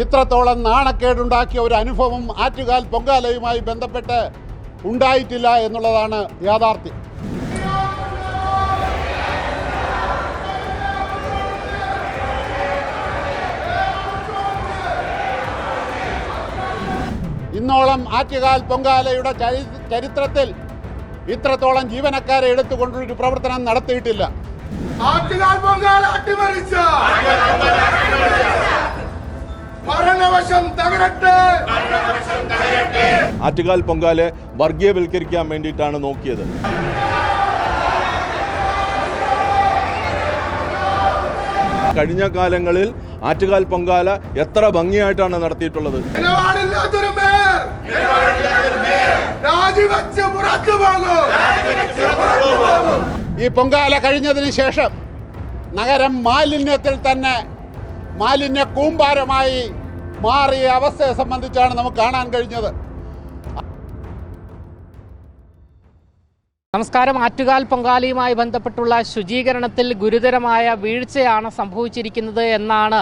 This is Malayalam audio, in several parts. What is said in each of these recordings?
ഇത്രത്തോളം നാണക്കേടുണ്ടാക്കിയ ഒരു അനുഭവം ആറ്റുകാൽ പൊങ്കാലയുമായി ബന്ധപ്പെട്ട് ഉണ്ടായിട്ടില്ല എന്നുള്ളതാണ് യാഥാർത്ഥ്യം. ഇന്നോളം ആറ്റുകാൽ പൊങ്കാലയുടെ ചരിത്രത്തിൽ ഇത്രത്തോളം ജീവനക്കാരെ എടുത്തുകൊണ്ടൊരു പ്രവർത്തനം നടത്തിയിട്ടില്ല. ആറ്റുകാൽ പൊങ്കാല അട്ടിമറിച്ച ഭരണവശം തകരട്ടെ. ആറ്റുകാൽ പൊങ്കാല വർഗീയവൽക്കരിക്കാൻ വേണ്ടിയിട്ടാണ് നോക്കിയത്. കഴിഞ്ഞ കാലങ്ങളിൽ ആറ്റുകാൽ പൊങ്കാല എത്ര ഭംഗിയായിട്ടാണ് നടത്തിയിട്ടുള്ളത്. ഈ പൊങ്കാല കഴിഞ്ഞതിന് ശേഷം നഗരം മാലിന്യത്തിൽ തന്നെ മാലിന്യ കൂമ്പാരമായി മാറിയ അവസ്ഥയെ സംബന്ധിച്ചാണ് നമുക്ക് കാണാൻ കഴിഞ്ഞത്. നമസ്കാരം. ആറ്റുകാൽ പൊങ്കാലയുമായി ബന്ധപ്പെട്ടുള്ള ശുചീകരണത്തിൽ ഗുരുതരമായ വീഴ്ചയാണ് സംഭവിച്ചിരിക്കുന്നത് എന്നാണ്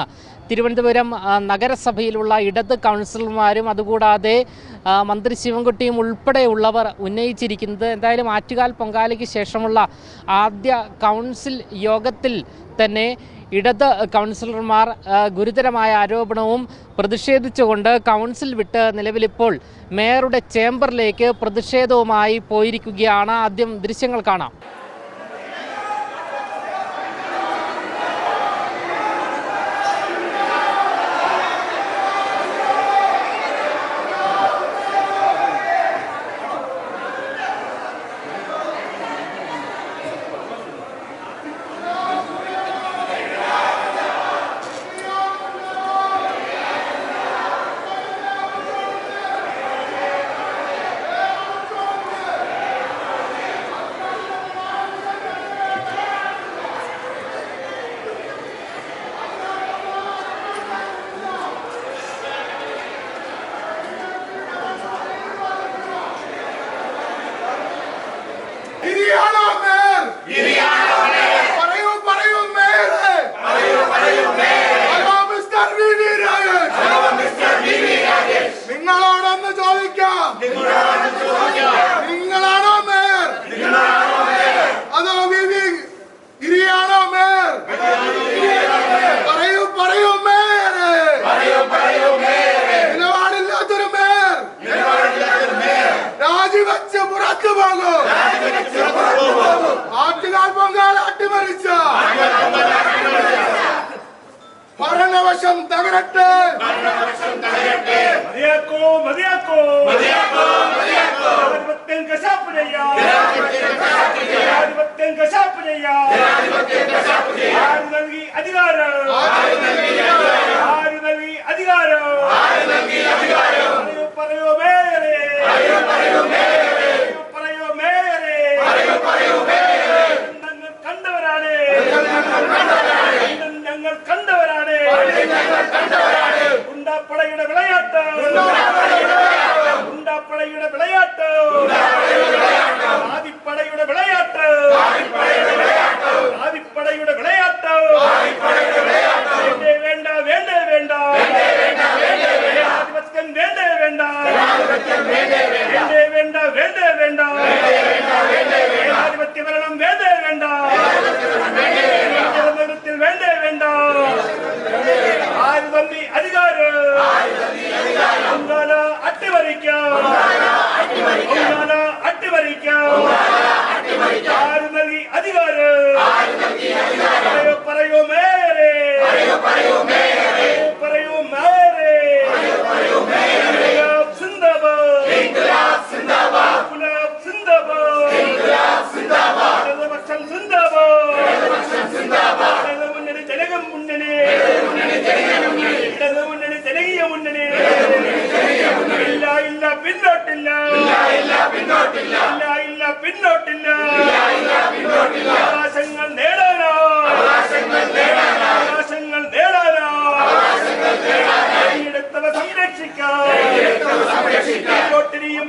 തിരുവനന്തപുരം നഗരസഭയിലുള്ള ഇടത് കൗൺസിലർമാരും അതുകൂടാതെ മന്ത്രി ശിവൻകുട്ടിയും ഉൾപ്പെടെയുള്ളവർ ഉന്നയിച്ചിരിക്കുന്നത്. എന്തായാലും ആറ്റുകാൽ പൊങ്കാലയ്ക്ക് ശേഷമുള്ള ആദ്യ കൗൺസിൽ യോഗത്തിൽ തന്നെ ഇടത് കൗൺസിലർമാർ ഗുരുതരമായ ആരോപണവും പ്രതിഷേധിച്ചുകൊണ്ട് കൗൺസിൽ വിട്ട് നിലവിലിപ്പോൾ മേയറുടെ ചേംബറിലേക്ക് പ്രതിഷേധവുമായി പോയിരിക്കുകയാണ്. ആദ്യം ദൃശ്യങ്ങൾ കാണാം. നിങ്ങളോടൊന്ന് ചോദിക്കാം, നിങ്ങളാണോ മേയർ അതോ ഗിരിയാണോ മേയർ? പറയൂ പറയൂ മേയർ. നിലപാടില്ലാത്തൊരു മേയർ രാജിവെച്ച് പുറത്തു പോകും. ആറ്റുകാൽ പൊങ്കാല അട്ടിമറിച്ച ഭരണവശം തകരട്ടെ. മതിയാക്കോ മതിയാക്കോ ജനാധിപത്യം കശാപ്പ് ചെയ്യാം. ആര് നൽകി അധികാരം? പറയൂ മേയറേ. ഞങ്ങൾ കണ്ടവരാണ്. ഗുണ്ടാപ്പടയുടെ വിളയാട്ട്. ആദിപ്പടയുടെ വിളയാട്ട്. വേണ്ട വേണ്ട വേണ്ട ജനാധിപത്യം വേണ്ട വേണ്ട ജനാധിപത്യ ഭരണം വേണ്ട വേണ്ട നേതൃത്വത്തിൽ വേണ്ട വേണ്ട. ആര് തന്നി അധികാരം? പൊങ്കാല അട്ടിമറിക്കാം. ആര് നൽകി അധികാരം? പറയൂ മേയറേ. പിന്നോട്ടില്ല. അവകാശങ്ങൾ നേടാനോ എടുത്തവ സംരക്ഷിക്കാം.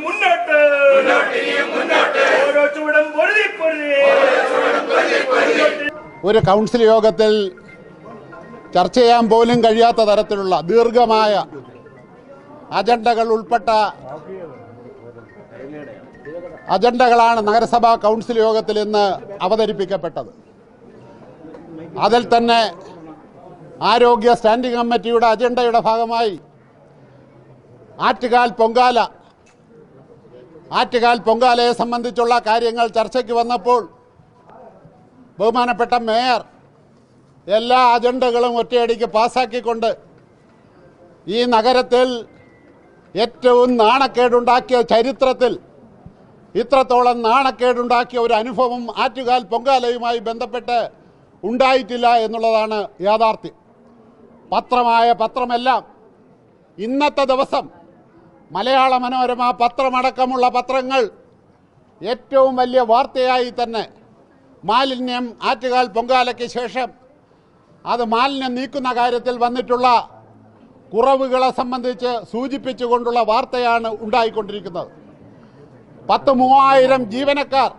മുന്നോട്ട് ഓരോ ചൂടും ഒരു കൗൺസിൽ യോഗത്തിൽ ചർച്ച ചെയ്യാൻ പോലും കഴിയാത്ത തരത്തിലുള്ള ദീർഘമായ അജണ്ടകൾ ഉൾപ്പെട്ട അജണ്ടകളാണ് നഗരസഭാ കൗൺസിൽ യോഗത്തിൽ ഇന്ന് അവതരിപ്പിക്കപ്പെട്ടത്. അതിൽ തന്നെ ആരോഗ്യ സ്റ്റാൻഡിംഗ് കമ്മിറ്റിയുടെ അജണ്ടയുടെ ഭാഗമായി ആറ്റുകാൽ പൊങ്കാലയെ സംബന്ധിച്ചുള്ള കാര്യങ്ങൾ ചർച്ചയ്ക്ക് വന്നപ്പോൾ ബഹുമാനപ്പെട്ട മേയർ എല്ലാ അജണ്ടകളും ഒറ്റയടിക്ക് പാസ്സാക്കിക്കൊണ്ട് ഈ നഗരത്തിൽ ഏറ്റവും നാണക്കേടുണ്ടാക്കിയ ചരിത്രത്തിൽ ഇത്രത്തോളം നാണക്കേടുണ്ടാക്കിയ ഒരു അനുഭവം ആറ്റുകാൽ പൊങ്കാലയുമായി ബന്ധപ്പെട്ട് ഉണ്ടായിട്ടില്ല എന്നുള്ളതാണ് യാഥാർത്ഥ്യം. പത്രമെല്ലാം ഇന്നത്തെ ദിവസം മലയാള മനോരമ പത്രമടക്കമുള്ള പത്രങ്ങൾ ഏറ്റവും വലിയ വാർത്തയായി തന്നെ മാലിന്യം ആറ്റുകാൽ പൊങ്കാലയ്ക്ക് ശേഷം അത് മാലിന്യം നീക്കുന്ന കാര്യത്തിൽ വന്നിട്ടുള്ള കുറവുകളെ സംബന്ധിച്ച് സൂചിപ്പിച്ചുകൊണ്ടുള്ള വാർത്തയാണ് ഉണ്ടായിക്കൊണ്ടിരിക്കുന്നത്. 3000 ജീവനക്കാർ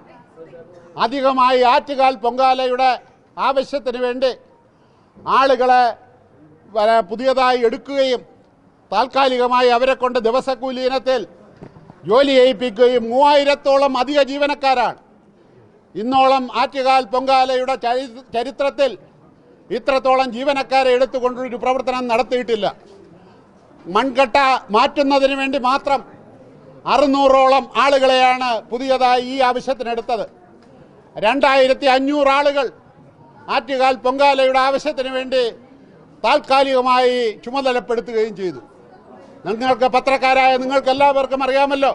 അധികമായി ആറ്റുകാൽ പൊങ്കാലയുടെ ആവശ്യത്തിന് വേണ്ടി ആളുകളെ പുതിയതായി എടുക്കുകയും താൽക്കാലികമായി അവരെ കൊണ്ട് ദിവസക്കൂലി ഇനത്തിൽ ജോലി ചെയ്യിപ്പിക്കുകയും 3000-ഓളം അധിക ജീവനക്കാരാണ്. ഇന്നോളം ആറ്റുകാൽ പൊങ്കാലയുടെ ചരിത്രത്തിൽ ഇത്രത്തോളം ജീവനക്കാരെ എടുത്തുകൊണ്ടൊരു പ്രവർത്തനം നടത്തിയിട്ടില്ല. മൺകട്ട മാറ്റുന്നതിന് വേണ്ടി മാത്രം 600-ഓളം ആളുകളെയാണ് പുതിയതായി ഈ ആവശ്യത്തിനെടുത്തത്. 2500 ആളുകൾ ആറ്റുകാൽ പൊങ്കാലയുടെ ആവശ്യത്തിന് വേണ്ടി താൽക്കാലികമായി ചുമതലപ്പെടുത്തുകയും ചെയ്തു. നിങ്ങൾക്ക് പത്രക്കാരായ നിങ്ങൾക്ക് എല്ലാവർക്കും അറിയാമല്ലോ,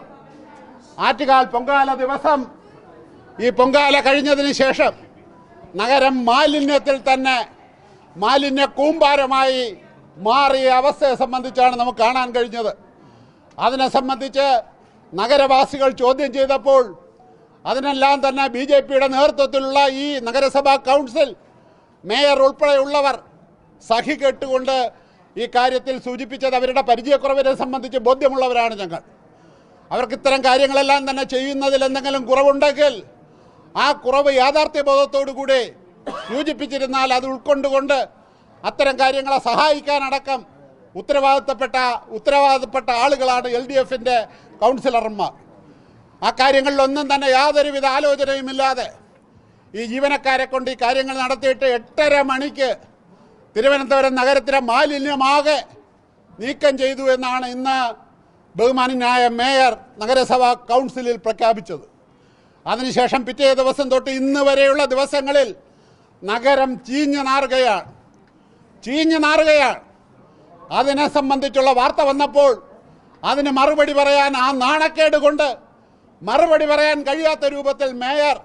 ആറ്റുകാൽ പൊങ്കാല ദിവസം ഈ പൊങ്കാല കഴിഞ്ഞതിന് ശേഷം നഗരം മാലിന്യത്തിൽ തന്നെ മാലിന്യ കൂമ്പാരമായി മാറിയ അവസ്ഥയെ സംബന്ധിച്ചാണ് നമുക്ക് കാണാൻ കഴിഞ്ഞത്. അതിനെ സംബന്ധിച്ച് നഗരവാസികൾ ചോദ്യം ചെയ്തപ്പോൾ അതിനെല്ലാം തന്നെ BJPയുടെ നേതൃത്വത്തിലുള്ള ഈ നഗരസഭാ കൗൺസിൽ മേയർ ഉൾപ്പെടെയുള്ളവർ സഹി കേട്ടുകൊണ്ട് ഈ കാര്യത്തിൽ സൂചിപ്പിച്ചത് അവരുടെ പരിചയക്കുറവിനെ സംബന്ധിച്ച് ബോധ്യമുള്ളവരാണ് ഞങ്ങൾ. അവർക്ക് ഇത്തരം കാര്യങ്ങളെല്ലാം തന്നെ ചെയ്യുന്നതിൽ എന്തെങ്കിലും കുറവുണ്ടെങ്കിൽ ആ കുറവ് യാഥാർത്ഥ്യബോധത്തോടുകൂടി സൂചിപ്പിച്ചിരുന്നാൽ അത് ഉൾക്കൊണ്ടുകൊണ്ട് അത്തരം കാര്യങ്ങളെ സഹായിക്കാനടക്കം ഉത്തരവാദിത്തപ്പെട്ട ആളുകളാണ് LDFന്റെ കൗൺസിലർമാർ. ആ കാര്യങ്ങളിലൊന്നും തന്നെ യാതൊരുവിധ ആലോചനയുമില്ലാതെ ഈ ജീവനക്കാരെ കൊണ്ട് ഈ കാര്യങ്ങൾ നടത്തിയിട്ട് 8:30 മണിക്ക് തിരുവനന്തപുരം നഗരത്തിലെ മാലിന്യമാകെ നീക്കം ചെയ്തു എന്നാണ് ഇന്ന് ബഹുമാന്യനായ മേയർ നഗരസഭാ കൗൺസിലിൽ പ്രഖ്യാപിച്ചത്. അതിനുശേഷം പിറ്റേ ദിവസം തൊട്ട് ഇന്ന് വരെയുള്ള ദിവസങ്ങളിൽ നഗരം ചീഞ്ഞു നാറുകയാണ്. അതിനെ സംബന്ധിച്ചുള്ള വാർത്ത വന്നപ്പോൾ അതിന് മറുപടി പറയാൻ, ആ നാണക്കേട് കൊണ്ട് മറുപടി പറയാൻ കഴിയാത്ത രൂപത്തിൽ മേയർ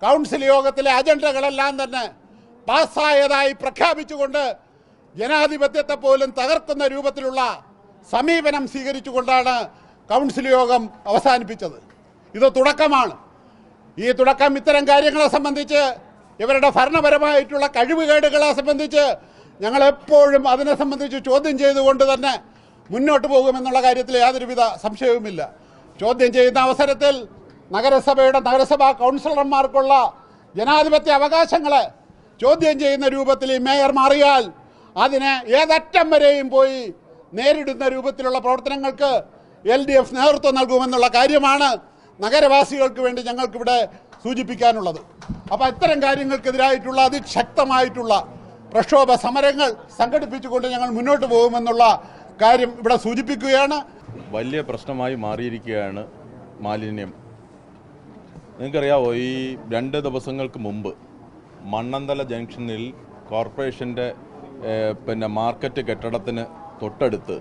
കൗൺസിൽ യോഗത്തിലെ അജണ്ടകളെല്ലാം തന്നെ പാസ്സായതായി പ്രഖ്യാപിച്ചുകൊണ്ട് ജനാധിപത്യത്തെ പോലും തകർക്കുന്ന രൂപത്തിലുള്ള സമീപനം സ്വീകരിച്ചുകൊണ്ടാണ് കൗൺസിൽ യോഗം അവസാനിപ്പിച്ചത്. ഇത് തുടക്കമാണ്. ഈ തുടക്കം ഇത്തരം കാര്യങ്ങളെ സംബന്ധിച്ച്, ഇവരുടെ ഭരണപരമായിട്ടുള്ള കഴിവുകേടുകളെ സംബന്ധിച്ച് ഞങ്ങൾ എപ്പോഴും അതിനെ സംബന്ധിച്ച് ചോദ്യം ചെയ്തുകൊണ്ട് തന്നെ മുന്നോട്ട് പോകുമെന്നുള്ള കാര്യത്തിൽ യാതൊരുവിധ സംശയവുമില്ല. ചോദ്യം ചെയ്യുന്ന അവസരത്തിൽ നഗരസഭാ കൗൺസിലർമാർക്കുള്ള ജനാധിപത്യ അവകാശങ്ങളെ ചോദ്യം ചെയ്യുന്ന രൂപത്തിൽ ഈ മേയർ മാറിയാൽ അതിനെ ഏതറ്റം വരെയും പോയി നേരിടുന്ന രൂപത്തിലുള്ള പ്രവർത്തനങ്ങൾക്ക് LDF നേതൃത്വം നൽകുമെന്നുള്ള കാര്യമാണ് നഗരവാസികൾക്ക് വേണ്ടി ഞങ്ങൾക്കിവിടെ സൂചിപ്പിക്കാനുള്ളത്. അപ്പോൾ ഇത്തരം കാര്യങ്ങൾക്കെതിരായിട്ടുള്ള അതിശക്തമായിട്ടുള്ള പ്രക്ഷോഭ സമരങ്ങൾ സംഘടിപ്പിച്ചുകൊണ്ട് ഞങ്ങൾ മുന്നോട്ട് പോകുമെന്നുള്ള കാര്യം ഇവിടെ സൂചിപ്പിക്കുകയാണ്. വലിയ പ്രശ്നമായി മാറിയിരിക്കുകയാണ് മാലിന്യം. നിങ്ങൾക്കറിയാവോ, ഈ 2 ദിവസങ്ങൾക്ക് മുമ്പ് മണ്ണന്തല ജംഗ്ഷനിൽ കോർപ്പറേഷൻ്റെ മാർക്കറ്റ് കെട്ടിടത്തിന് തൊട്ടടുത്ത്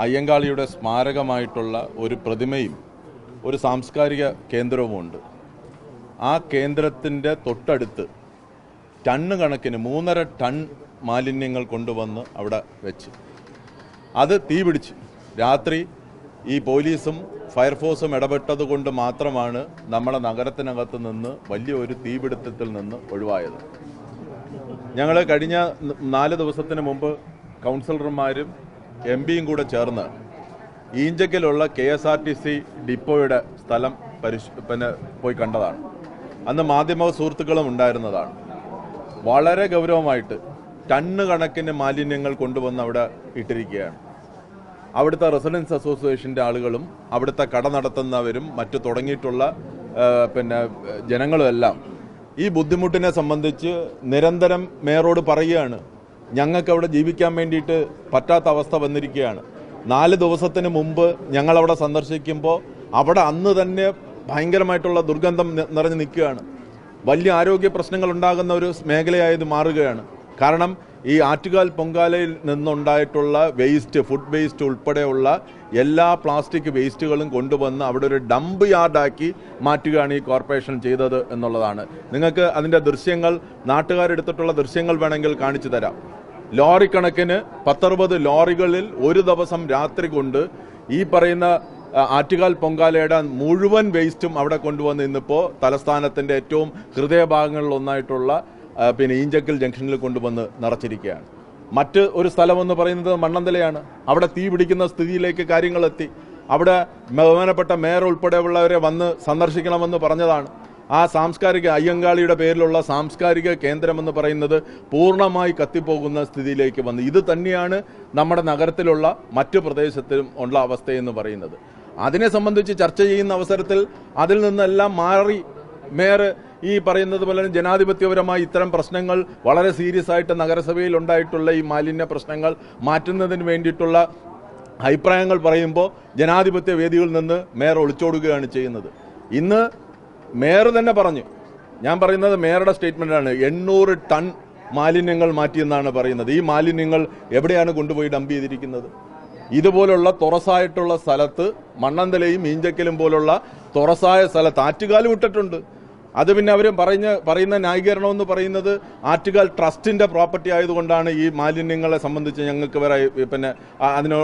അയ്യങ്കാളിയുടെ സ്മാരകമായിട്ടുള്ള ഒരു പ്രതിമയും ഒരു സാംസ്കാരിക കേന്ദ്രവുമുണ്ട്. ആ കേന്ദ്രത്തിൻ്റെ തൊട്ടടുത്ത് ടണ്ണ് കണക്കിന് 3.5 ടൺ മാലിന്യങ്ങൾ കൊണ്ടുവന്ന് അവിടെ വെച്ച് അത് തീപിടിച്ച് രാത്രി ഈ പോലീസും ഫയർഫോഴ്സും ഇടപെട്ടത് കൊണ്ട് മാത്രമാണ് നമ്മുടെ നഗരത്തിനകത്ത് നിന്ന് വലിയൊരു തീപിടുത്തത്തിൽ നിന്ന് ഒഴിവായത്. ഞങ്ങൾ കഴിഞ്ഞ 4 ദിവസത്തിന് മുമ്പ് കൗൺസിലർമാരും MPയും കൂടെ ചേർന്ന് ഈഞ്ചക്കലുള്ള KSRTC ഡിപ്പോയുടെ സ്ഥലം പോയി കണ്ടതാണ്. അന്ന് മാധ്യമ സുഹൃത്തുക്കളും ഉണ്ടായിരുന്നതാണ്. വളരെ ഗൗരവമായിട്ട് ടണ്ണ് കണക്കിന് മാലിന്യങ്ങൾ കൊണ്ടുവന്ന് അവിടെ ഇട്ടിരിക്കുകയാണ്. അവിടുത്തെ റെസിഡൻസ് അസോസിയേഷൻ്റെ ആളുകളും അവിടുത്തെ കട നടത്തുന്നവരും മറ്റു തുടങ്ങിയിട്ടുള്ള ജനങ്ങളുമെല്ലാം ഈ ബുദ്ധിമുട്ടിനെ സംബന്ധിച്ച് നിരന്തരം മേയറോട് പറയുകയാണ്. ഞങ്ങൾക്ക് അവിടെ ജീവിക്കാൻ വേണ്ടിയിട്ട് പറ്റാത്ത അവസ്ഥ വന്നിരിക്കുകയാണ്. 4 ദിവസത്തിന് മുമ്പ് ഞങ്ങളവിടെ സന്ദർശിക്കുമ്പോൾ അവിടെ അന്ന് തന്നെ ഭയങ്കരമായിട്ടുള്ള ദുർഗന്ധം നിറഞ്ഞു നിൽക്കുകയാണ്. വലിയ ആരോഗ്യ പ്രശ്നങ്ങൾ ഉണ്ടാകുന്ന ഒരു മേഖലയായത് മാറുകയാണ്. കാരണം ഈ ആറ്റുകാൽ പൊങ്കാലയിൽ നിന്നുണ്ടായിട്ടുള്ള വേസ്റ്റ്, ഫുഡ് വേസ്റ്റ് ഉൾപ്പെടെയുള്ള എല്ലാ പ്ലാസ്റ്റിക് വേസ്റ്റുകളും കൊണ്ടുവന്ന് അവിടെ ഒരു ഡംപ് യാർഡാക്കി മാറ്റുകയാണ് ഈ കോർപ്പറേഷൻ ചെയ്തത് എന്നുള്ളതാണ്. നിങ്ങൾക്ക് അതിൻ്റെ ദൃശ്യങ്ങൾ, നാട്ടുകാരെടുത്തിട്ടുള്ള ദൃശ്യങ്ങൾ വേണമെങ്കിൽ കാണിച്ചു തരാം. ലോറി കണക്കിന് 10-60 ലോറികളിൽ ഒരു ദിവസം രാത്രി കൊണ്ട് ഈ പറയുന്ന ആറ്റുകാൽ പൊങ്കാലയുടെ മുഴുവൻ വേസ്റ്റും അവിടെ കൊണ്ടുവന്ന് ഇന്നിപ്പോൾ തലസ്ഥാനത്തിൻ്റെ ഏറ്റവും ഹൃദയഭാഗങ്ങളിൽ ഒന്നായിട്ടുള്ള ഈഞ്ചക്കൽ ജംഗ്ഷനിൽ കൊണ്ടുവന്ന് നിറച്ചിരിക്കുകയാണ്. മറ്റ് ഒരു സ്ഥലമെന്ന് പറയുന്നത് മണ്ണന്തലയാണ്. അവിടെ തീ പിടിക്കുന്ന സ്ഥിതിയിലേക്ക് കാര്യങ്ങളെത്തി. അവിടെ ബഹുമാനപ്പെട്ട മേയർ ഉൾപ്പെടെയുള്ളവരെ വന്ന് സന്ദർശിക്കണമെന്ന് പറഞ്ഞതാണ്. ആ സാംസ്കാരിക അയ്യങ്കാളിയുടെ പേരിലുള്ള സാംസ്കാരിക കേന്ദ്രമെന്ന് പറയുന്നത് പൂർണ്ണമായി കത്തിപ്പോകുന്ന സ്ഥിതിയിലേക്ക് വന്നു. ഇത് തന്നെയാണ് നമ്മുടെ നഗരത്തിലുള്ള മറ്റു പ്രദേശത്തിലും ഉള്ള അവസ്ഥയെന്ന് പറയുന്നത്. അതിനെ സംബന്ധിച്ച് ചർച്ച ചെയ്യുന്ന അവസരത്തിൽ അതിൽ നിന്നെല്ലാം മാറി മേയർ ഈ പറയുന്നത് പോലെ ജനാധിപത്യപരമായി ഇത്തരം പ്രശ്നങ്ങൾ വളരെ സീരിയസ് ആയിട്ട് നഗരസഭയിൽ ഉണ്ടായിട്ടുള്ള ഈ മാലിന്യ പ്രശ്നങ്ങൾ മാറ്റുന്നതിന് വേണ്ടിയിട്ടുള്ള അഭിപ്രായങ്ങൾ പറയുമ്പോൾ ജനാധിപത്യ വേദികളിൽ നിന്ന് മേയർ ഒളിച്ചോടുകയാണ് ചെയ്യുന്നത്. ഇന്ന് മേയർ തന്നെ പറഞ്ഞു, ഞാൻ പറയുന്നത് മേയറുടെ സ്റ്റേറ്റ്മെന്റാണ്, 800 ടൺ മാലിന്യങ്ങൾ മാറ്റിയെന്നാണ് പറയുന്നത്. ഈ മാലിന്യങ്ങൾ എവിടെയാണ് കൊണ്ടുപോയി ഡംപ് ചെയ്തിരിക്കുന്നത്? ഇതുപോലുള്ള തുറസായിട്ടുള്ള സ്ഥലത്ത്, മണ്ണന്തലയും ഈഞ്ചക്കലും പോലുള്ള തുറസായ സ്ഥലത്ത് ആറ്റുകാലും ഇട്ടിട്ടുണ്ട്. അത് പിന്നെ അവർ പറയുന്ന ന്യായീകരണം എന്ന് പറയുന്നത് ആറ്റുകാൽ ട്രസ്റ്റിന്റെ പ്രോപ്പർട്ടി ആയതുകൊണ്ടാണ് ഈ മാലിന്യങ്ങളെ സംബന്ധിച്ച് ഞങ്ങൾക്ക് വേറെ അതിന്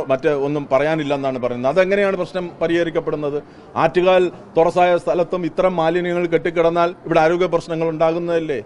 ഒന്നും പറയാനില്ലെന്നാണ് പറയുന്നത്. അതെങ്ങനെയാണ് പ്രശ്നം പരിഹരിക്കപ്പെടുന്നത്? ആറ്റുകാൽ തുറസായ സ്ഥലത്തും ഇത്തരം മാലിന്യങ്ങൾ കെട്ടിക്കിടന്നാൽ ഇവിടെ ആരോഗ്യ പ്രശ്നങ്ങൾ ഉണ്ടാകുന്നതല്ലേ?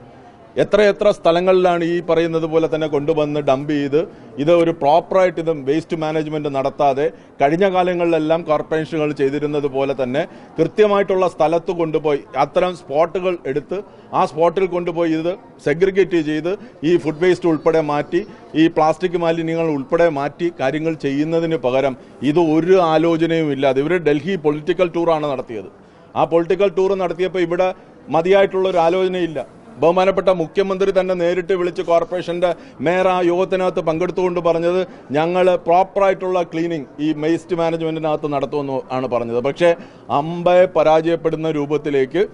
എത്രയെത്ര സ്ഥലങ്ങളിലാണ് ഈ പറയുന്നത് പോലെ തന്നെ കൊണ്ടുവന്ന് ഡംപ് ചെയ്ത് ഇത് ഒരു പ്രോപ്പറായിട്ട് ഇത് വേസ്റ്റ് മാനേജ്മെന്റ് നടത്താതെ കഴിഞ്ഞ കാലങ്ങളിലെല്ലാം കോർപ്പറേഷനുകൾ ചെയ്തിരുന്നത് പോലെ തന്നെ കൃത്യമായിട്ടുള്ള സ്ഥലത്ത് കൊണ്ടുപോയി അത്തരം സ്പോട്ടുകൾ എടുത്ത് ആ സ്പോട്ടിൽ കൊണ്ടുപോയി ഇത് സെഗ്രിഗേറ്റ് ചെയ്ത് ഈ ഫുഡ് വേസ്റ്റ് ഉൾപ്പെടെ മാറ്റി ഈ പ്ലാസ്റ്റിക് മാലിന്യങ്ങൾ ഉൾപ്പെടെ മാറ്റി കാര്യങ്ങൾ ചെയ്യുന്നതിന് പകരം ഇത് ഒരു ആലോചനയും ഇല്ലാതെ ഇവർ ഡൽഹി പൊളിറ്റിക്കൽ ടൂറാണ് നടത്തിയത്. ആ പൊളിറ്റിക്കൽ ടൂർ നടത്തിയപ്പോൾ ഇവിടെ മതിയായിട്ടുള്ള ഒരു ആലോചനയില്ല. ബഹുമാനപ്പെട്ട മുഖ്യമന്ത്രി തന്നെ നേരിട്ട് വിളിച്ച് കോർപ്പറേഷന്റെ മേയർ ആ യോഗത്തിനകത്ത് പങ്കെടുത്തുകൊണ്ട് പറഞ്ഞത് ഞങ്ങൾ പ്രോപ്പറായിട്ടുള്ള ക്ലീനിങ് ഈ വേസ്റ്റ് മാനേജ്മെന്റിനകത്ത് നടത്തുമെന്ന് ആണ് പറഞ്ഞത്. പക്ഷേ അമ്പയെ പരാജയപ്പെടുന്ന രൂപത്തിലേക്ക്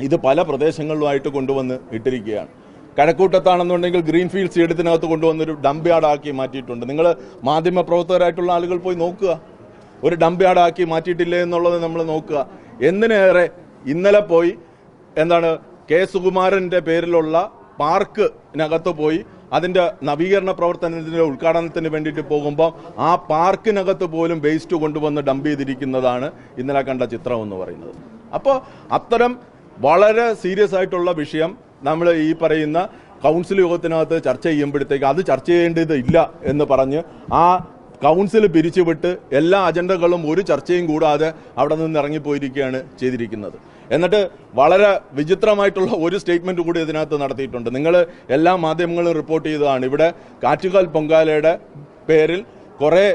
ഇത് പല പ്രദേശങ്ങളിലുമായിട്ട് കൊണ്ടുവന്ന് ഇട്ടിരിക്കുകയാണ്. കഴക്കൂട്ടത്താണെന്നുണ്ടെങ്കിൽ ഗ്രീൻഫീൽഡ് സ്റ്റേഡിയത്തിനകത്ത് കൊണ്ടുവന്നൊരു ഡംപ് യാർഡാക്കി മാറ്റിയിട്ടുണ്ട്. നിങ്ങൾ മാധ്യമ പ്രവർത്തകരായിട്ടുള്ള ആളുകൾ പോയി നോക്കുക, ഒരു ഡംപ് യാർഡാക്കി മാറ്റിയിട്ടില്ലേ എന്നുള്ളത് നമ്മൾ നോക്കുക. എന്തിനേറെ ഇന്നലെ പോയി കെ സുകുമാരന്റെ പേരിലുള്ള പാർക്കിനകത്ത് പോയി അതിന്റെ നവീകരണ പ്രവർത്തനത്തിന്റെ ഉദ്ഘാടനത്തിന് വേണ്ടിയിട്ട് പോകുമ്പോൾ ആ പാർക്കിനകത്ത് പോലും വേസ്റ്റ് കൊണ്ടുവന്ന് ഡംപ് ചെയ്തിരിക്കുന്നതാണ് ഇന്നലെ കണ്ട ചിത്രം എന്ന് പറയുന്നത്. അപ്പോൾ അത്തരം വളരെ സീരിയസ് ആയിട്ടുള്ള വിഷയം നമ്മൾ ഈ പറയുന്ന കൗൺസിൽ യോഗത്തിനകത്ത് ചർച്ച ചെയ്യുമ്പോഴത്തേക്ക് അത് ചർച്ച ചെയ്യേണ്ടതില്ല എന്ന് പറഞ്ഞ് ആ കൗൺസിൽ പിരിച്ചുവിട്ട് എല്ലാ അജണ്ടകളും ഒരു ചർച്ചയും കൂടാതെ അവിടെ നിന്ന് ഇറങ്ങിപ്പോയിരിക്കുകയാണ് ചെയ്തിരിക്കുന്നത്. എന്നിട്ട് വളരെ വിചിത്രമായിട്ടുള്ള ഒരു സ്റ്റേറ്റ്മെന്റ് കൂടി ഇതിനകത്ത് നടത്തിയിട്ടുണ്ട്. നിങ്ങൾ എല്ലാ മാധ്യമങ്ങളും റിപ്പോർട്ട് ചെയ്തതാണ്. ഇവിടെ ആറ്റുകാൽ പൊങ്കാലയുടെ പേരിൽ കുറേ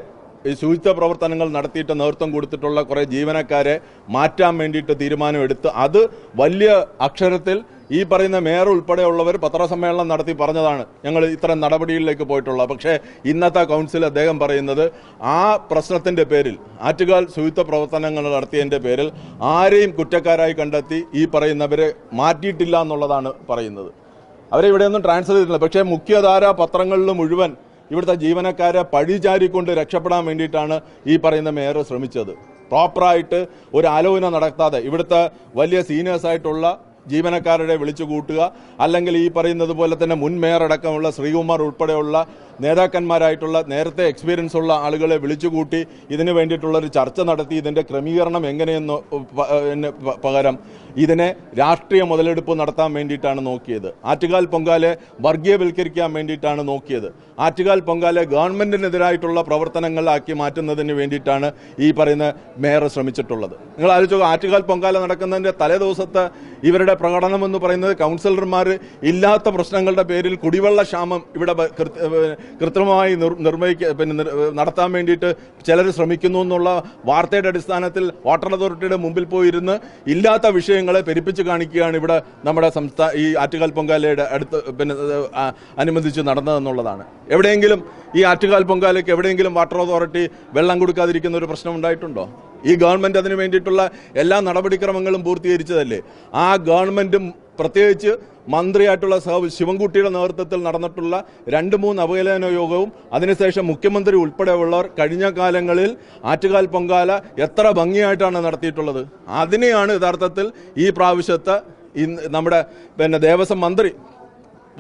ശുചിത്വ പ്രവർത്തനങ്ങൾ നടത്തിയിട്ട് നേതൃത്വം കൊടുത്തിട്ടുള്ള കുറേ ജീവനക്കാരെ മാറ്റാൻ വേണ്ടിയിട്ട് തീരുമാനമെടുത്ത് അത് വലിയ അക്ഷരത്തിൽ ഈ പറയുന്ന മേയർ ഉൾപ്പെടെയുള്ളവർ പത്രസമ്മേളനം നടത്തി പറഞ്ഞതാണ് ഞങ്ങൾ ഇത്തരം നടപടികളിലേക്ക് പോയിട്ടുള്ളത്. പക്ഷേ ഇന്നത്തെ കൗൺസിൽ അദ്ദേഹം പറയുന്നത് ആ പ്രശ്നത്തിന്റെ പേരിൽ ആറ്റുകാൽ ശുചിത്വ പ്രവർത്തനങ്ങൾ നടത്തിയതിന്റെ പേരിൽ ആരെയും കുറ്റക്കാരായി കണ്ടെത്തി ഈ പറയുന്നവരെ മാറ്റിയിട്ടില്ല എന്നുള്ളതാണ് പറയുന്നത്. അവരെ ഇവിടെയൊന്നും ട്രാൻസ്ഫർ ചെയ്തിട്ടില്ല. പക്ഷേ മുഖ്യധാര പത്രങ്ങളിൽ മുഴുവൻ ഇവിടുത്തെ ജീവനക്കാരെ പഴിചാരിക്കൊണ്ട് രക്ഷപ്പെടാൻ വേണ്ടിയിട്ടാണ് ഈ പറയുന്ന മേയർ ശ്രമിച്ചത്. പ്രോപ്പറായിട്ട് ഒരു ആലോചന നടത്താതെ ഇവിടുത്തെ വലിയ സീനിയേഴ്സായിട്ടുള്ള ജീവനക്കാരുടെ വിളിച്ചു കൂട്ടുക, അല്ലെങ്കിൽ ഈ പറയുന്നത് പോലെ തന്നെ മുൻ മേയർ അടക്കമുള്ള ശ്രീകുമാർ ഉൾപ്പെടെയുള്ള നേതാക്കന്മാരായിട്ടുള്ള നേരത്തെ എക്സ്പീരിയൻസ് ഉള്ള ആളുകളെ വിളിച്ചുകൂട്ടി ഇതിനു വേണ്ടിയിട്ടുള്ളൊരു ചർച്ച നടത്തി ഇതിൻ്റെ ക്രമീകരണം എങ്ങനെയെന്ന് പകരം ഇതിനെ രാഷ്ട്രീയ മുതലെടുപ്പ് നടത്താൻ വേണ്ടിയിട്ടാണ് നോക്കിയത്. ആറ്റുകാൽ പൊങ്കാലെ വർഗീയവൽക്കരിക്കാൻ വേണ്ടിയിട്ടാണ് നോക്കിയത്. ആറ്റുകാൽ പൊങ്കാലെ ഗവൺമെന്റിനെതിരായിട്ടുള്ള പ്രവർത്തനങ്ങളാക്കി മാറ്റുന്നതിന് വേണ്ടിയിട്ടാണ് ഈ പറയുന്ന മേയർ ശ്രമിച്ചിട്ടുള്ളത്. നിങ്ങൾ ആലോചിച്ചോ, ആറ്റുകാൽ പൊങ്കാല നടക്കുന്നതിൻ്റെ തലേദിവസത്തെ ഇവരുടെ പ്രകടനം എന്ന് പറയുന്നത് കൗൺസിലർമാർ ഇല്ലാത്ത പ്രശ്നങ്ങളുടെ പേരിൽ കുടിവെള്ള ക്ഷാമം ഇവിടെ കൃത്രിമമായി നടത്താൻ വേണ്ടിയിട്ട് ചിലർ ശ്രമിക്കുന്നു എന്നുള്ള വാർത്തയുടെ അടിസ്ഥാനത്തിൽ വാട്ടർ അതോറിറ്റിയുടെ മുമ്പിൽ പോയിരുന്ന് ഇല്ലാത്ത വിഷയങ്ങളെ പെരുപ്പിച്ച് കാണിക്കുകയാണ് ഇവിടെ നമ്മുടെ ഈ ആറ്റുകാൽ പൊങ്കാലയുടെ അടുത്ത് അനുബന്ധിച്ച് നടന്നതെന്നുള്ളതാണ്. എവിടെയെങ്കിലും ഈ ആറ്റുകാൽ പൊങ്കാലയ്ക്ക് എവിടെയെങ്കിലും വാട്ടർ അതോറിറ്റി വെള്ളം കൊടുക്കാതിരിക്കുന്ന ഒരു പ്രശ്നം ഉണ്ടായിട്ടുണ്ടോ? ഈ ഗവൺമെൻറ് അതിന് വേണ്ടിയിട്ടുള്ള എല്ലാ നടപടിക്രമങ്ങളും പൂർത്തീകരിച്ചതല്ലേ? ആ ഗവൺമെൻറ്റും പ്രത്യേകിച്ച് മന്ത്രിയായിട്ടുള്ള ശിവൻകുട്ടിയുടെ നേതൃത്വത്തിൽ നടന്നിട്ടുള്ള 2-3 അവഹേളന യോഗവും അതിനുശേഷം മുഖ്യമന്ത്രി ഉൾപ്പെടെയുള്ളവർ കഴിഞ്ഞ കാലങ്ങളിൽ ആറ്റുകാൽ പൊങ്കാല എത്ര ഭംഗിയായിട്ടാണ് നടത്തിയിട്ടുള്ളത്. അതിനെയാണ് യഥാർത്ഥത്തിൽ ഈ പ്രാവശ്യത്തെ നമ്മുടെ ദേവസ്വം മന്ത്രി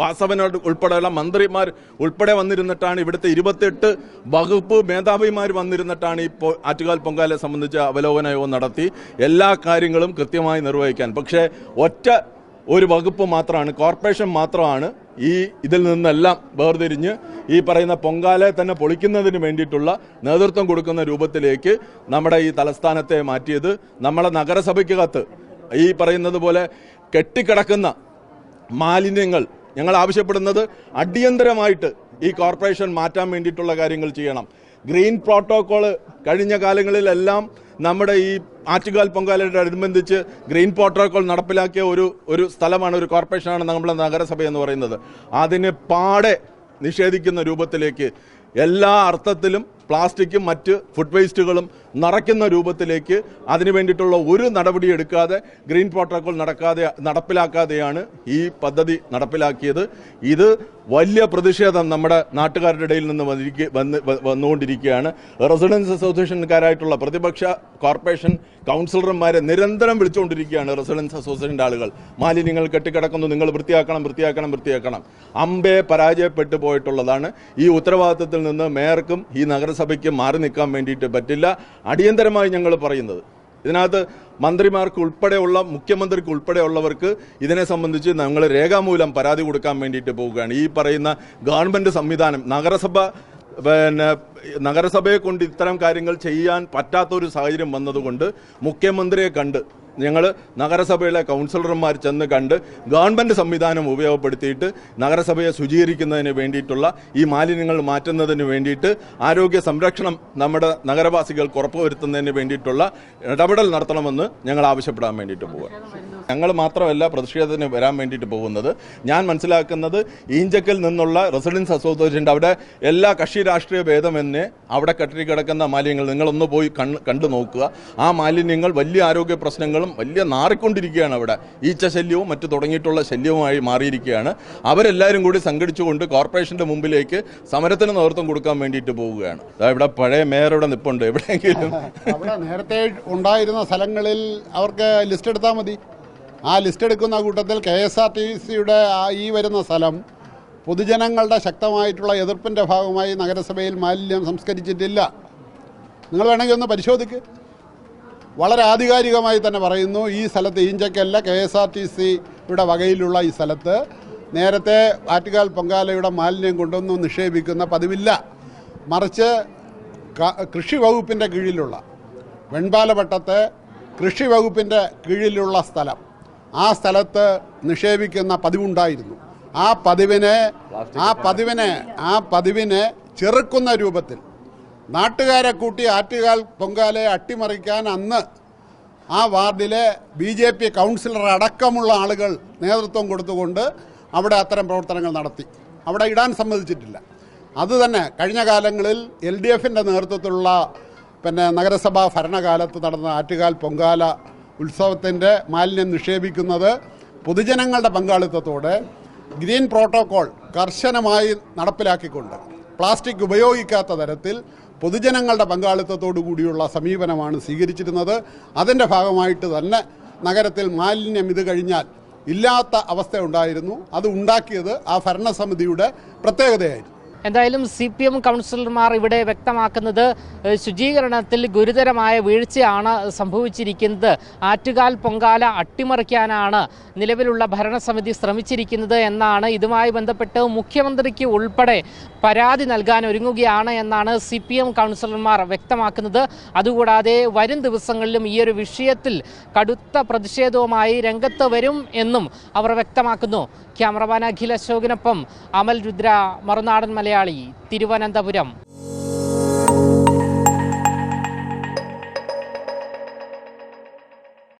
വാസവനോട് ഉൾപ്പെടെയുള്ള മന്ത്രിമാർ ഉൾപ്പെടെ വന്നിരുന്നിട്ടാണ് ഇവിടുത്തെ 28 വകുപ്പ് മേധാവിമാർ വന്നിരുന്നിട്ടാണ് ഇപ്പോൾ ആറ്റുകാൽ പൊങ്കാലയെ സംബന്ധിച്ച അവലോകന യോഗം നടത്തി എല്ലാ കാര്യങ്ങളും കൃത്യമായി നിർവഹിക്കാൻ. പക്ഷേ ഒറ്റ ഒരു വകുപ്പ് മാത്രമാണ്, കോർപ്പറേഷൻ മാത്രമാണ് ഇതിൽ നിന്നെല്ലാം വേർതിരിഞ്ഞ് ഈ പറയുന്ന പൊങ്കാലയെ തന്നെ പൊളിക്കുന്നതിന് വേണ്ടിയിട്ടുള്ള നേതൃത്വം കൊടുക്കുന്ന രൂപത്തിലേക്ക് നമ്മുടെ ഈ തലസ്ഥാനത്തെ മാറ്റിയത്. നമ്മളെ നഗരസഭയ്ക്കകത്ത് ഈ പറയുന്നത് പോലെ കെട്ടിക്കിടക്കുന്ന മാലിന്യങ്ങൾ ഞങ്ങൾ ആവശ്യപ്പെടുന്നത് അടിയന്തരമായിട്ട് ഈ കോർപ്പറേഷൻ മാറ്റാൻ വേണ്ടിയിട്ടുള്ള കാര്യങ്ങൾ ചെയ്യണം. ഗ്രീൻ പ്രോട്ടോക്കോള് കഴിഞ്ഞ കാലങ്ങളിലെല്ലാം നമ്മുടെ ഈ ആറ്റുകാൽ പൊങ്കാലയോട് അനുബന്ധിച്ച് ഗ്രീൻ പ്രോട്ടോക്കോൾ നടപ്പിലാക്കിയ ഒരു സ്ഥലമാണ്, ഒരു കോർപ്പറേഷനാണ് നമ്മുടെ നഗരസഭ എന്ന് പറയുന്നത്. അതിന് പാടെ നിഷേധിക്കുന്ന രൂപത്തിലേക്ക് എല്ലാ അർത്ഥത്തിലും പ്ലാസ്റ്റിക്കും മറ്റ് ഫുഡ് വേസ്റ്റുകളും നിറയ്ക്കുന്ന രൂപത്തിലേക്ക് അതിനു വേണ്ടിയിട്ടുള്ള ഒരു നടപടി എടുക്കാതെ ഗ്രീൻ പ്രോട്ടോക്കോൾ നടപ്പിലാക്കാതെയാണ് ഈ പദ്ധതി നടപ്പിലാക്കിയത്. ഇത് വലിയ പ്രതിഷേധം നമ്മുടെ നാട്ടുകാരുടെ ഇടയിൽ നിന്ന് വന്നുകൊണ്ടിരിക്കുകയാണ്. റെസിഡൻസ് അസോസിയേഷൻകാരായിട്ടുള്ള പ്രതിപക്ഷ കോർപ്പറേഷൻ കൗൺസിലർമാരെ നിരന്തരം വിളിച്ചുകൊണ്ടിരിക്കുകയാണ് റെസിഡൻസ് അസോസിയേഷൻ്റെ ആളുകൾ. മാലിന്യങ്ങൾ കെട്ടിക്കിടക്കുന്നു, നിങ്ങൾ വൃത്തിയാക്കണം. അമ്പേ പരാജയപ്പെട്ടു പോയിട്ടുള്ളതാണ്. ഈ ഉത്തരവാദിത്തത്തിൽ നിന്ന് മേയർക്കും ഈ നഗരസഭയ്ക്ക് മാറി നിൽക്കാൻ വേണ്ടിയിട്ട് പറ്റില്ല. അടിയന്തരമായി ഞങ്ങൾ പറയുന്നത് ഇതിനകത്ത് മന്ത്രിമാർക്ക് ഉൾപ്പെടെയുള്ള മുഖ്യമന്ത്രിക്ക് ഉൾപ്പെടെയുള്ളവർക്ക് ഇതിനെ സംബന്ധിച്ച് ഞങ്ങൾ രേഖാമൂലം പരാതി കൊടുക്കാൻ വേണ്ടിയിട്ട് പോവുകയാണ്. ഈ പറയുന്ന ഗവൺമെൻറ് സംവിധാനം നഗരസഭയെ കൊണ്ട് ഇത്തരം കാര്യങ്ങൾ ചെയ്യാൻ പറ്റാത്തൊരു സാഹചര്യം വന്നതുകൊണ്ട് മുഖ്യമന്ത്രിയെ കണ്ട് ഞങ്ങൾ നഗരസഭയിലെ കൗൺസിലർമാർ ചെന്ന് കണ്ട് ഗവൺമെൻറ് സംവിധാനം ഉപയോഗപ്പെടുത്തിയിട്ട് നഗരസഭയെ ശുചീകരിക്കുന്നതിന് വേണ്ടിയിട്ടുള്ള ഈ മാലിന്യങ്ങൾ മാറ്റുന്നതിന് വേണ്ടിയിട്ട് ആരോഗ്യ സംരക്ഷണം നമ്മുടെ നഗരവാസികൾക്ക് ഉറപ്പുവരുത്തുന്നതിന് വേണ്ടിയിട്ടുള്ള ഇടപെടൽ നടത്തണമെന്ന് ഞങ്ങൾ ആവശ്യപ്പെടാൻ വേണ്ടിയിട്ട് പോവുക. ഞങ്ങൾ മാത്രമല്ല പ്രതിഷേധത്തിന് വരാൻ വേണ്ടിയിട്ട് പോകുന്നത്. ഞാൻ മനസ്സിലാക്കുന്നത് ഈഞ്ചക്കൽ നിന്നുള്ള റെസിഡൻസ് അസോസിയേഷൻ്റെ അവിടെ എല്ലാ കക്ഷി രാഷ്ട്രീയ ഭേദമെന്നെ അവിടെ കെട്ടിക്കിടക്കുന്ന മാലിന്യങ്ങൾ നിങ്ങളൊന്ന് പോയി കണ്ടു നോക്കുക. ആ മാലിന്യങ്ങൾ വലിയ ആരോഗ്യ പ്രശ്നങ്ങളും വലിയ നാറിക്കൊണ്ടിരിക്കുകയാണ്. അവിടെ ഈച്ചശല്യവും മറ്റു തുടങ്ങിയിട്ടുള്ള ശല്യവുമായി മാറിയിരിക്കുകയാണ്. അവരെല്ലാവരും കൂടി സംഘടിച്ചുകൊണ്ട് കോർപ്പറേഷൻ്റെ മുമ്പിലേക്ക് സമരത്തിന് നേതൃത്വം കൊടുക്കാൻ വേണ്ടിയിട്ട് പോവുകയാണ്. ഇവിടെ പഴയ മേയർ ഇവിടെ നിൽപ്പുണ്ട്. എവിടെയെങ്കിലും അവിടെ നേരത്തെ ഉണ്ടായിരുന്ന സ്ഥലങ്ങളിൽ അവർക്ക് ലിസ്റ്റ് എടുത്താൽ മതി. ആ ലിസ്റ്റ് എടുക്കുന്ന കൂട്ടത്തിൽ KSRTCയുടെ ഈ വരുന്ന സ്ഥലം പൊതുജനങ്ങളുടെ ശക്തമായിട്ടുള്ള എതിർപ്പിൻ്റെ ഭാഗമായി നഗരസഭയിൽ മാലിന്യം സംസ്കരിച്ചിട്ടില്ല. നിങ്ങൾ വേണമെങ്കിൽ ഒന്ന് പരിശോധിക്ക്. വളരെ ആധികാരികമായി തന്നെ പറയുന്നു, ഈ സ്ഥലത്ത് ഈഞ്ചക്കല്ല KSRTCയുടെ വകയിലുള്ള ഈ സ്ഥലത്ത് നേരത്തെ ആറ്റുകാൽ പൊങ്കാലയുടെ മാലിന്യം കൊണ്ടൊന്നും നിക്ഷേപിക്കുന്ന പതിവില്ല. മറിച്ച് കൃഷി വകുപ്പിൻ്റെ കീഴിലുള്ള വെൺപാലപട്ടത്തെ കൃഷി വകുപ്പിൻ്റെ കീഴിലുള്ള സ്ഥലം, ആ സ്ഥലത്ത് നിക്ഷേപിക്കുന്ന പതിവുണ്ടായിരുന്നു. ആ പതിവിനെ ചെറുക്കുന്ന രൂപത്തിൽ നാട്ടുകാരെ കൂട്ടി ആറ്റുകാൽ പൊങ്കാലയെ അട്ടിമറിക്കാൻ അന്ന് ആ വാർഡിലെ BJP കൗൺസിലർ അടക്കമുള്ള ആളുകൾ നേതൃത്വം കൊടുത്തുകൊണ്ട് അവിടെ അത്തരം പ്രവർത്തനങ്ങൾ നടത്തി. അവിടെ ഇടാൻ സമ്മതിച്ചിട്ടില്ല. അതുതന്നെ കഴിഞ്ഞ കാലങ്ങളിൽ LDFൻ്റെ നേതൃത്വത്തിലുള്ള നഗരസഭാ ഭരണകാലത്ത് നടന്ന ആറ്റുകാൽ പൊങ്കാല ഉത്സവത്തിൻ്റെ മാലിന്യം നിക്ഷേപിക്കുന്നത് പൊതുജനങ്ങളുടെ പങ്കാളിത്തത്തോടെ ഗ്രീൻ പ്രോട്ടോക്കോൾ കർശനമായി നടപ്പിലാക്കിക്കൊണ്ട് പ്ലാസ്റ്റിക് ഉപയോഗിക്കാത്ത തരത്തിൽ പൊതുജനങ്ങളുടെ പങ്കാളിത്തത്തോടു കൂടിയുള്ള സമീപനമാണ് സ്വീകരിച്ചിരുന്നത്. അതിൻ്റെ ഭാഗമായിട്ട് തന്നെ നഗരത്തിൽ മാലിന്യം ഇത് കഴിഞ്ഞാൽ ഇല്ലാത്ത അവസ്ഥ ഉണ്ടായിരുന്നു. അത് ഉണ്ടാക്കിയത് ആ ഭരണസമിതിയുടെ പ്രത്യേകതയായിരുന്നു. എന്തായാലും CPM കൗൺസിലർമാർ ഇവിടെ വ്യക്തമാക്കുന്നത് ശുചീകരണത്തിൽ ഗുരുതരമായ വീഴ്ചയാണ് സംഭവിച്ചിരിക്കുന്നത്. ആറ്റുകാൽ പൊങ്കാല അട്ടിമറിക്കാനാണ് നിലവിലുള്ള ഭരണസമിതി ശ്രമിച്ചിരിക്കുന്നത് എന്നാണ്. ഇതുമായി ബന്ധപ്പെട്ട് മുഖ്യമന്ത്രിക്ക് ഉൾപ്പെടെ പരാതി നൽകാൻ ഒരുങ്ങുകയാണ് എന്നാണ് CPM കൗൺസിലർമാർ വ്യക്തമാക്കുന്നത്. അതുകൂടാതെ വരും ദിവസങ്ങളിലും ഈ ഒരു വിഷയത്തിൽ കടുത്ത പ്രതിഷേധവുമായി രംഗത്ത് വരും എന്നും അവർ വ്യക്തമാക്കുന്നു. ക്യാമറമാൻ അഖിൽ അശോകിനൊപ്പം അമൽ രുദ്ര, മറുനാടൻ മലയാളി, തിരുവനന്തപുരം.